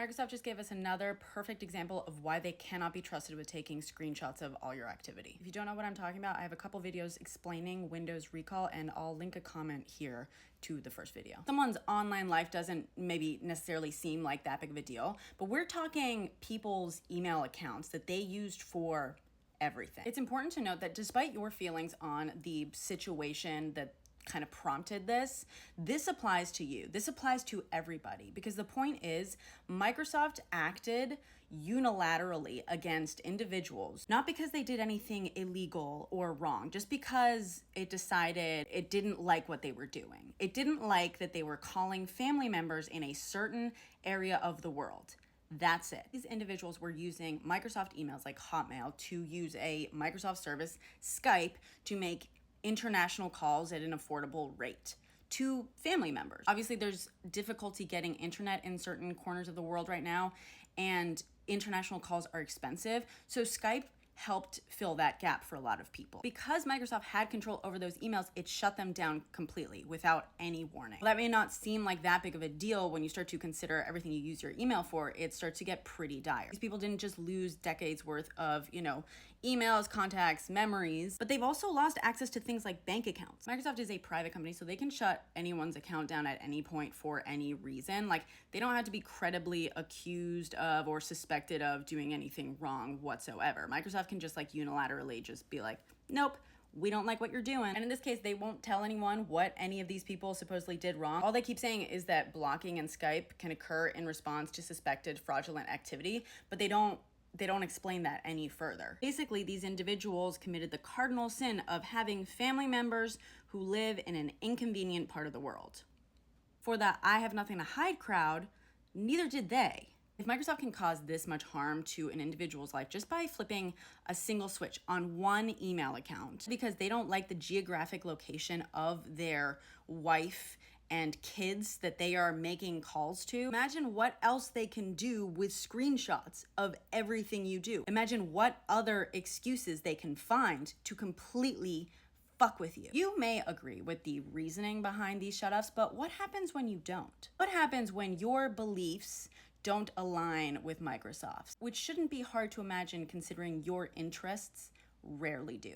Microsoft just gave us another perfect example of why they cannot be trusted with taking screenshots of all your activity. If you don't know what I'm talking about, I have a couple videos explaining Windows Recall, and I'll link a comment here to the first video. Someone's online life doesn't maybe necessarily seem like that big of a deal, but we're talking people's email accounts that they used for everything. It's important to note that despite your feelings on the situation that kind of prompted this applies to you. This applies to everybody, because the point is Microsoft acted unilaterally against individuals, not because they did anything illegal or wrong, just because it decided it didn't like what they were doing. It didn't like that they were calling family members in a certain area of the world. That's it. These individuals were using Microsoft emails like Hotmail to use a Microsoft service, Skype, to make international calls at an affordable rate to family members. Obviously, there's difficulty getting internet in certain corners of the world right now, and international calls are expensive. So Skype helped fill that gap for a lot of people. Because Microsoft had control over those emails, it shut them down completely without any warning. Well, that may not seem like that big of a deal when you start to consider everything you use your email for. It starts to get pretty dire. These people didn't just lose decades worth of, emails, contacts, memories, but they've also lost access to things like bank accounts. Microsoft is a private company, so they can shut anyone's account down at any point for any reason. Like, they don't have to be credibly accused of or suspected of doing anything wrong whatsoever. Microsoft can just unilaterally just be like, nope, we don't like what you're doing. And in this case, they won't tell anyone what any of these people supposedly did wrong. All they keep saying is that blocking in Skype can occur in response to suspected fraudulent activity, but they don't explain that any further. Basically, these individuals committed the cardinal sin of having family members who live in an inconvenient part of the world. For the I have nothing to hide crowd, neither did they. If Microsoft can cause this much harm to an individual's life just by flipping a single switch on one email account because they don't like the geographic location of their wife and kids that they are making calls to, imagine what else they can do with screenshots of everything you do. Imagine what other excuses they can find to completely fuck with you. You may agree with the reasoning behind these shutoffs, but what happens when you don't? What happens when your beliefs don't align with Microsoft's, which shouldn't be hard to imagine considering your interests rarely do?